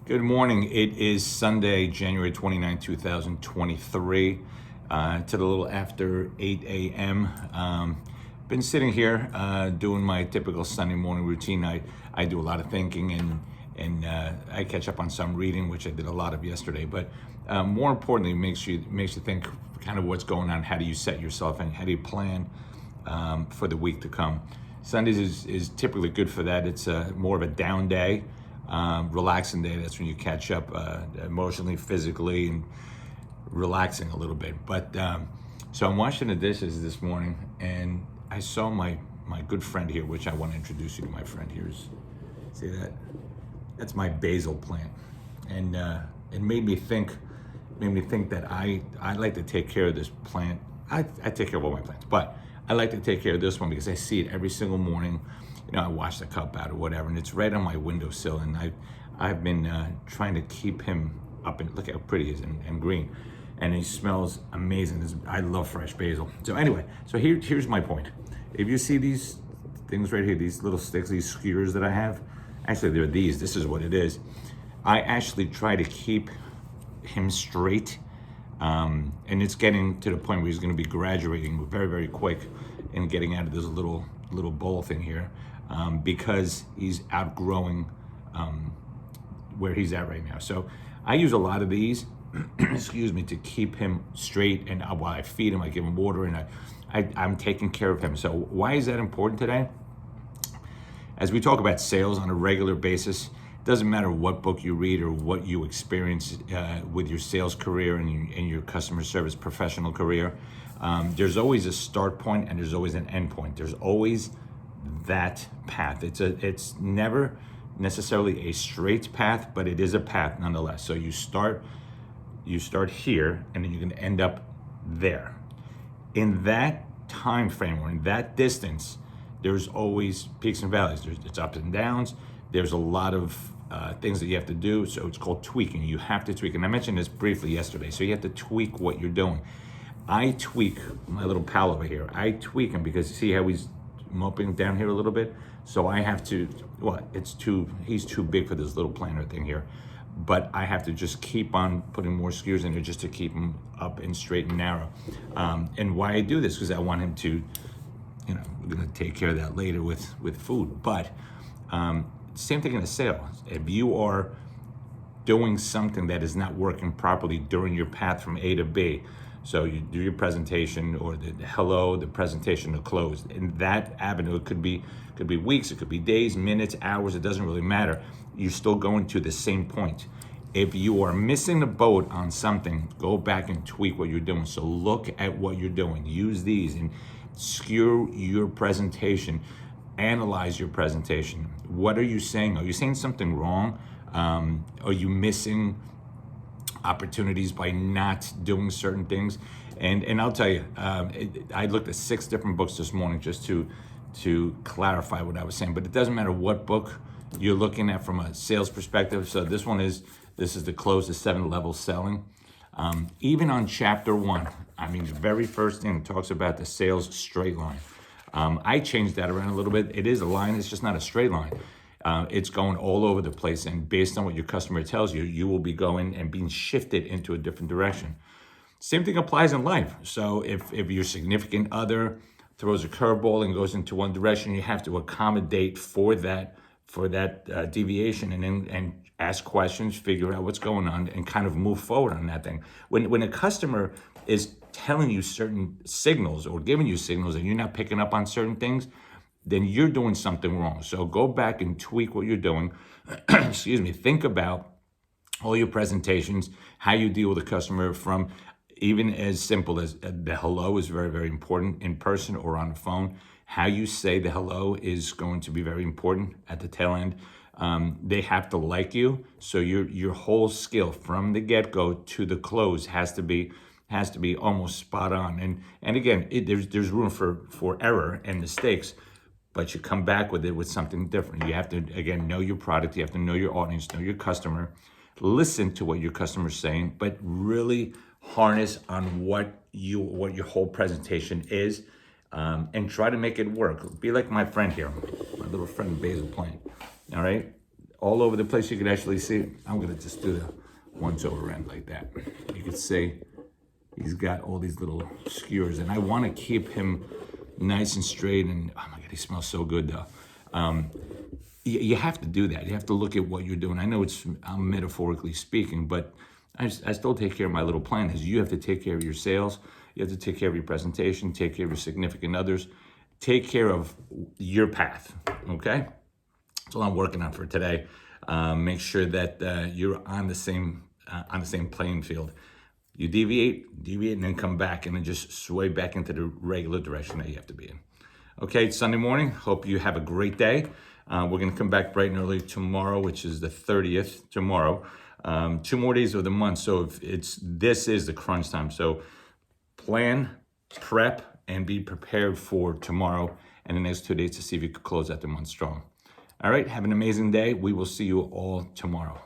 Good morning. It is Sunday, January 29, 2023. To the little after 8 a.m. Been sitting here doing my typical Sunday morning routine. I do a lot of thinking and I catch up on some reading, which I did a lot of yesterday. But more importantly, it makes you think kind of what's going on. How do you set yourself and how do you plan for the week to come? Sundays is typically good for that. It's more of a down day. Relaxing day. That's when you catch up emotionally, physically, and relaxing a little bit. But so I'm washing the dishes this morning, and I saw my good friend here, which I want to introduce you to. My friend here's, see that? That's my basil plant, and it made me think that I like to take care of this plant. I take care of all my plants, but I like to take care of this one because I see it every single morning. I wash the cup out or whatever, and it's right on my windowsill. And I've been trying to keep him up, and look how pretty he is and green, and he smells amazing. I love fresh basil. So anyway, here's my point. If you see these things right here, these little sticks, these skewers that I have, actually they're these. This is what it is. I actually try to keep him straight, and it's getting to the point where he's going to be graduating very, very quick and getting out of this little bowl thing here. Because he's outgrowing where he's at right now. So I use a lot of these, excuse me, to keep him straight. And while I feed him, I give him water, and I'm taking care of him. So why is that important today? As we talk about sales on a regular basis, it doesn't matter what book you read or what you experience with your sales career and your customer service professional career. There's always a start point and there's always an end point. There's always that path. It's never necessarily a straight path, but it is a path nonetheless. So you start here, and then you're going to end up there. In that time frame or in that distance, there's always peaks and valleys. It's ups and downs. There's a lot of things that you have to do. So it's called tweaking. You have to tweak, and I mentioned this briefly yesterday. So you have to tweak what you're doing. I tweak my little pal over here. I tweak him because you see how he's moping down here a little bit. So I have to, he's too big for this little planter thing here. But I have to just keep on putting more skewers in there just to keep him up and straight and narrow. And why I do this, because I want him to, we're gonna take care of that later with food. But same thing in a sale. If you are doing something that is not working properly during your path from A to B, so you do your presentation or the hello, the presentation, the close. In that avenue, it could be weeks, it could be days, minutes, hours, it doesn't really matter. You're still going to the same point. If you are missing the boat on something, go back and tweak what you're doing. So look at what you're doing. Use these and skew your presentation. Analyze your presentation. What are you saying? Are you saying something wrong? Are you missing opportunities by not doing certain things? And I'll tell you, I looked at 6 different books this morning just to clarify what I was saying. But it doesn't matter what book you're looking at from a sales perspective. So this is the close to 7 levels selling. Even on chapter 1, the very first thing talks about the sales straight line. I changed that around a little bit. It is a line, it's just not a straight line. It's going all over the place, and based on what your customer tells you, you will be going and being shifted into a different direction. Same thing applies in life. So if your significant other throws a curveball and goes into one direction, you have to accommodate for that deviation, and ask questions, figure out what's going on, and kind of move forward on that thing. When a customer is telling you certain signals or giving you signals and you're not picking up on certain things, then you're doing something wrong. So go back and tweak what you're doing. Excuse me. Think about all your presentations, how you deal with a customer, from even as simple as the hello is very, very important in person or on the phone. How you say the hello is going to be very important at the tail end. They have to like you. So your whole skill from the get-go to the close has to be almost spot on. And again, there's room for error and mistakes, but you come back with it with something different. You have to, again, know your product. You have to know your audience, know your customer, listen to what your customer's saying, but really harness on what your whole presentation is, and try to make it work. Be like my friend here, my little friend Basil Plant. All right, all over the place. You can actually see, I'm gonna just do the once over end like that. You can see he's got all these little skewers, and I wanna keep him nice and straight, and oh my God, he smells so good though. You have to do that. You have to look at what you're doing. I know I'm metaphorically speaking, but I still take care of my little plan. Is you have to take care of your sales. You have to take care of your presentation, take care of your significant others, take care of your path, okay? That's all I'm working on for today. Make sure that you're on the same playing field. You deviate, and then come back, and then just sway back into the regular direction that you have to be in. Okay, it's Sunday morning. Hope you have a great day. We're gonna come back bright and early tomorrow, which is the 30th tomorrow. 2 more days of the month, so this is the crunch time. So plan, prep, and be prepared for tomorrow and the next 2 days to see if you could close out the month strong. All right, have an amazing day. We will see you all tomorrow.